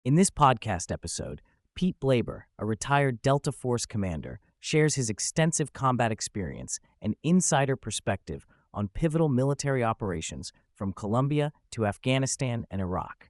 In this podcast episode, Pete Blaber, a retired Delta Force commander, shares his extensive combat experience and insider perspective on pivotal military operations from Colombia to Afghanistan and Iraq.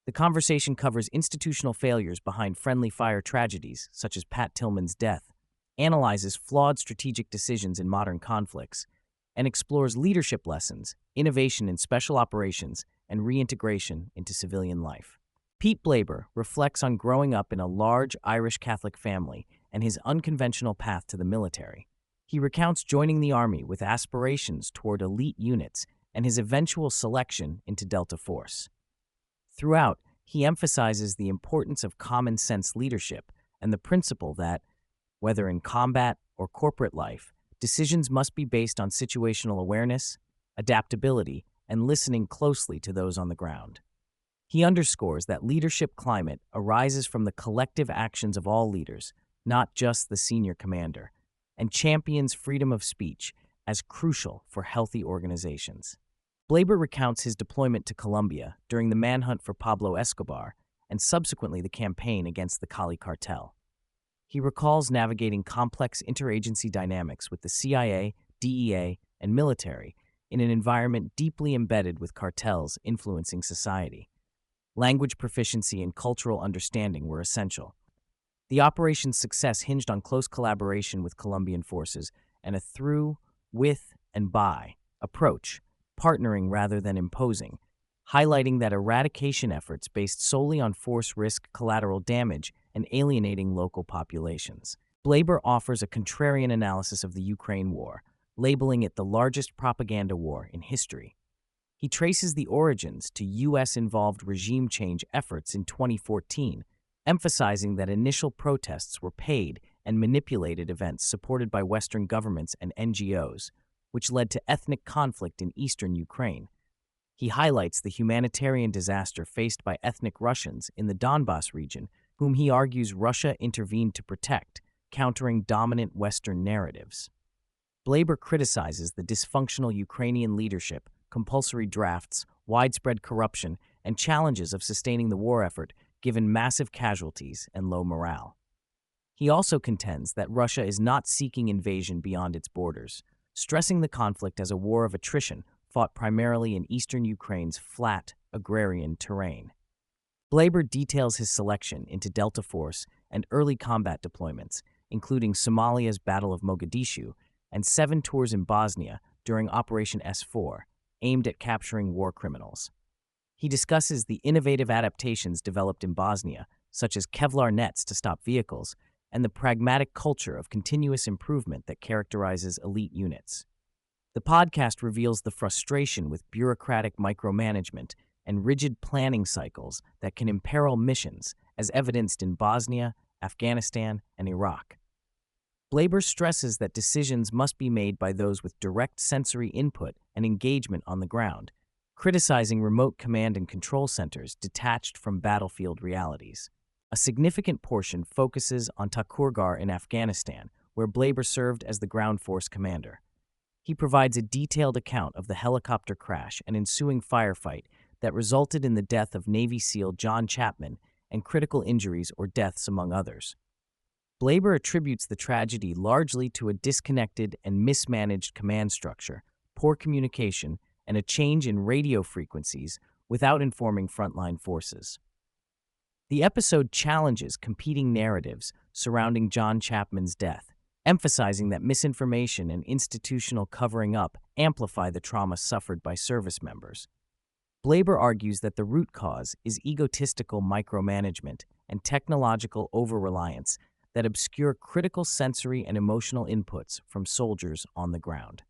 The conversation covers institutional failures behind friendly fire tragedies, such as Pat Tillman's death, analyzes flawed strategic decisions in modern conflicts, and explores leadership lessons, innovation in special operations, and reintegration into civilian life. Pete Blaber reflects on growing up in a large Irish Catholic family and his unconventional path to the military. He recounts joining the Army with aspirations toward elite units and his eventual selection into Delta Force. Throughout, he emphasizes the importance of common-sense leadership and the principle that, whether in combat or corporate life, decisions must be based on situational awareness, adaptability, and listening closely to those on the ground. He underscores that leadership climate arises from the collective actions of all leaders, not just the senior commander, and champions freedom of speech as crucial for healthy organizations. Blaber recounts his deployment to Colombia during the manhunt for Pablo Escobar and subsequently the campaign against the Cali cartel. He recalls navigating complex interagency dynamics with the CIA, DEA, and military in an environment deeply embedded with cartels influencing society. Language proficiency and cultural understanding were essential. The operation's success hinged on close collaboration with Colombian forces and a through, with, and by approach, partnering rather than imposing, highlighting that eradication efforts based solely on force risk collateral damage and alienating local populations. Blaber offers a contrarian analysis of the Ukraine war, labeling it the largest propaganda war in history. He traces the origins to U.S.-involved regime change efforts in 2014, emphasizing that initial protests were paid and manipulated events supported by Western governments and NGOs, which led to ethnic conflict in eastern Ukraine. He highlights the humanitarian disaster faced by ethnic Russians in the Donbas region, whom he argues Russia intervened to protect, countering dominant Western narratives. Blaber criticizes the dysfunctional Ukrainian leadership, compulsory drafts, widespread corruption, and challenges of sustaining the war effort given massive casualties and low morale. He also contends that Russia is not seeking invasion beyond its borders, stressing the conflict as a war of attrition fought primarily in eastern Ukraine's flat, agrarian terrain. Blaber details his selection into Delta Force and early combat deployments, including Somalia's Battle of Mogadishu and 7 tours in Bosnia during Operation S4, aimed at capturing war criminals. He discusses the innovative adaptations developed in Bosnia, such as Kevlar nets to stop vehicles, and the pragmatic culture of continuous improvement that characterizes elite units. The podcast reveals the frustration with bureaucratic micromanagement and rigid planning cycles that can imperil missions, as evidenced in Bosnia, Afghanistan, and Iraq. Blaber stresses that decisions must be made by those with direct sensory input and engagement on the ground, criticizing remote command and control centers detached from battlefield realities. A significant portion focuses on Takur Ghar in Afghanistan, where Blaber served as the ground force commander. He provides a detailed account of the helicopter crash and ensuing firefight that resulted in the death of Navy SEAL John Chapman and critical injuries or deaths among others. Blaber attributes the tragedy largely to a disconnected and mismanaged command structure, poor communication, and a change in radio frequencies without informing frontline forces. The episode challenges competing narratives surrounding John Chapman's death, emphasizing that misinformation and institutional covering up amplify the trauma suffered by service members. Blaber argues that the root cause is egotistical micromanagement and technological over-reliance that obscure critical sensory and emotional inputs from soldiers on the ground.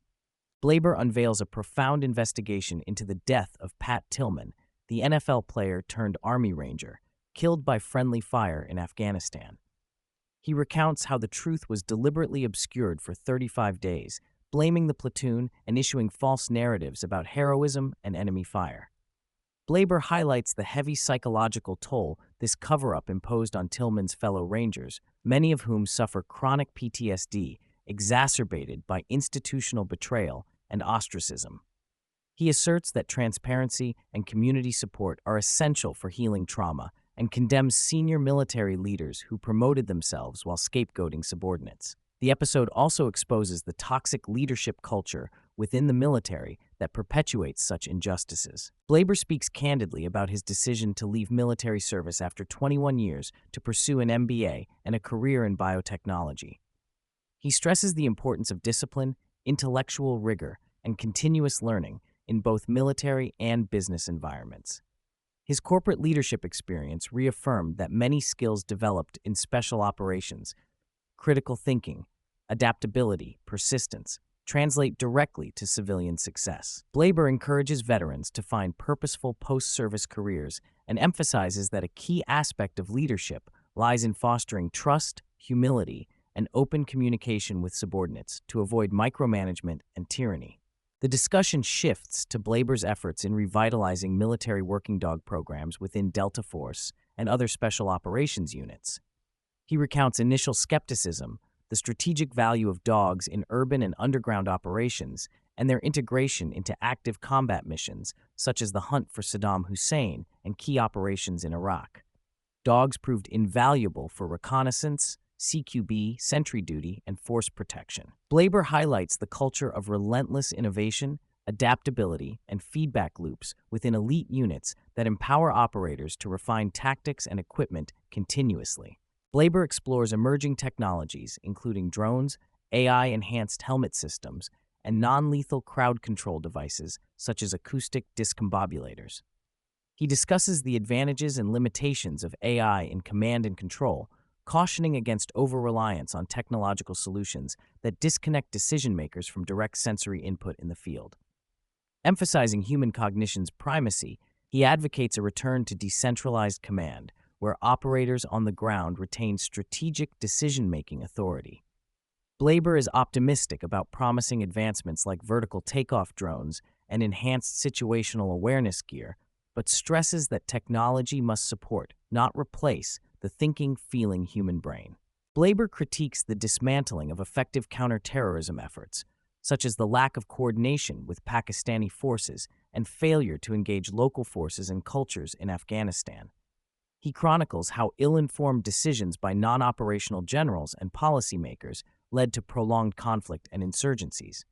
Blaber unveils a profound investigation into the death of Pat Tillman, the NFL player turned Army Ranger, killed by friendly fire in Afghanistan. He recounts how the truth was deliberately obscured for 35 days, blaming the platoon and issuing false narratives about heroism and enemy fire. Blaber highlights the heavy psychological toll this cover-up imposed on Tillman's fellow Rangers, many of whom suffer chronic PTSD exacerbated by institutional betrayal and ostracism. He asserts that transparency and community support are essential for healing trauma and condemns senior military leaders who promoted themselves while scapegoating subordinates. The episode also exposes the toxic leadership culture within the military that perpetuates such injustices. Blaber speaks candidly about his decision to leave military service after 21 years to pursue an MBA and a career in biotechnology. He stresses the importance of discipline, intellectual rigor, and continuous learning in both military and business environments. His corporate leadership experience reaffirmed that many skills developed in special operations, critical thinking, adaptability, persistence, translate directly to civilian success. Blaber encourages veterans to find purposeful post-service careers and emphasizes that a key aspect of leadership lies in fostering trust, humility, and open communication with subordinates to avoid micromanagement and tyranny. The discussion shifts to Blaber's efforts in revitalizing military working dog programs within Delta Force and other special operations units. He recounts initial skepticism, the strategic value of dogs in urban and underground operations, and their integration into active combat missions, such as the hunt for Saddam Hussein and key operations in Iraq. Dogs proved invaluable for reconnaissance, CQB, sentry duty, and force protection. Blaber highlights the culture of relentless innovation, adaptability, and feedback loops within elite units that empower operators to refine tactics and equipment continuously. Blaber explores emerging technologies, including drones, AI-enhanced helmet systems, and non-lethal crowd control devices such as acoustic discombobulators. He discusses the advantages and limitations of AI in command and control, cautioning against over-reliance on technological solutions that disconnect decision-makers from direct sensory input in the field. Emphasizing human cognition's primacy, he advocates a return to decentralized command, where operators on the ground retain strategic decision-making authority. Blaber is optimistic about promising advancements like vertical takeoff drones and enhanced situational awareness gear, but stresses that technology must support, not replace, the thinking, feeling human brain. Blaber critiques the dismantling of effective counterterrorism efforts, such as the lack of coordination with Pakistani forces and failure to engage local forces and cultures in Afghanistan. He chronicles how ill-informed decisions by non-operational generals and policymakers led to prolonged conflict and insurgencies.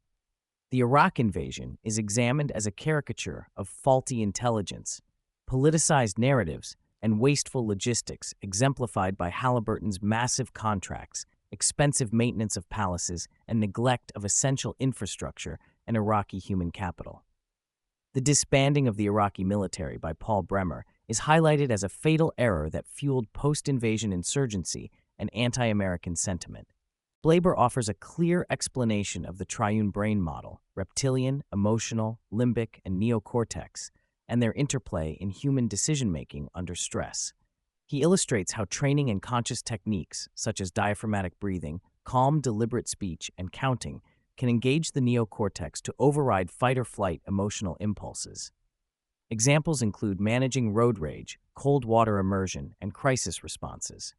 The Iraq invasion is examined as a caricature of faulty intelligence, politicized narratives, and wasteful logistics exemplified by Halliburton's massive contracts, expensive maintenance of palaces, and neglect of essential infrastructure and Iraqi human capital. The disbanding of the Iraqi military by Paul Bremer is highlighted as a fatal error that fueled post-invasion insurgency and anti-American sentiment. Blaber offers a clear explanation of the triune brain model, reptilian, emotional, limbic, and neocortex, and their interplay in human decision-making under stress. He illustrates how training and conscious techniques, such as diaphragmatic breathing, calm, deliberate speech, and counting, can engage the neocortex to override fight-or-flight emotional impulses. Examples include managing road rage, cold water immersion, and crisis responses.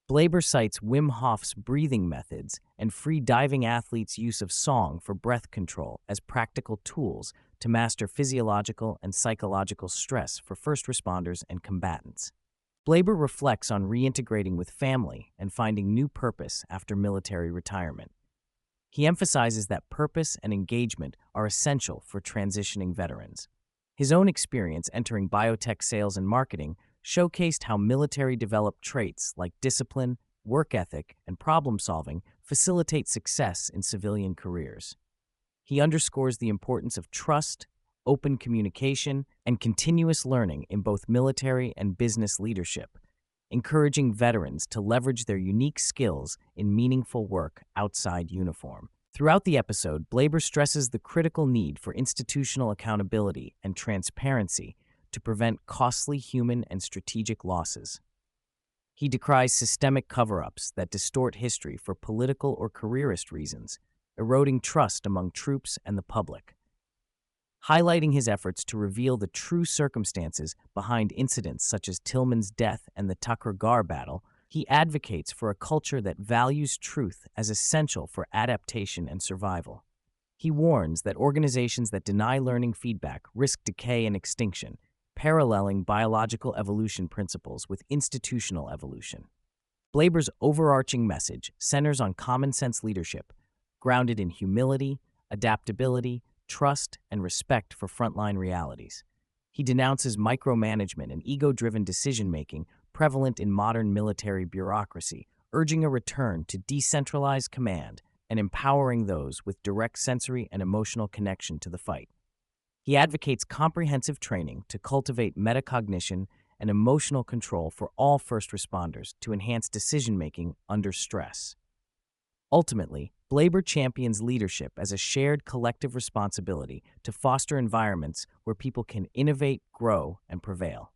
Blaber cites Wim Hof's breathing methods and free diving athletes' use of song for breath control as practical tools to master physiological and psychological stress for first responders and combatants. Blaber reflects on reintegrating with family and finding new purpose after military retirement. He emphasizes that purpose and engagement are essential for transitioning veterans. His own experience entering biotech sales and marketing showcased how military-developed traits like discipline, work ethic, and problem-solving facilitate success in civilian careers. He underscores the importance of trust, open communication, and continuous learning in both military and business leadership, encouraging veterans to leverage their unique skills in meaningful work outside uniform. Throughout the episode, Blaber stresses the critical need for institutional accountability and transparency to prevent costly human and strategic losses. He decries systemic cover-ups that distort history for political or careerist reasons, eroding trust among troops and the public. Highlighting his efforts to reveal the true circumstances behind incidents such as Tillman's death and the Takur Ghar battle, he advocates for a culture that values truth as essential for adaptation and survival. He warns that organizations that deny learning feedback risk decay and extinction, paralleling biological evolution principles with institutional evolution. Blaber's overarching message centers on common sense leadership, grounded in humility, adaptability, trust, and respect for frontline realities. He denounces micromanagement and ego-driven decision-making prevalent in modern military bureaucracy, urging a return to decentralized command and empowering those with direct sensory and emotional connection to the fight. He advocates comprehensive training to cultivate metacognition and emotional control for all first responders to enhance decision-making under stress. Ultimately, Blaber champions leadership as a shared collective responsibility to foster environments where people can innovate, grow, and prevail.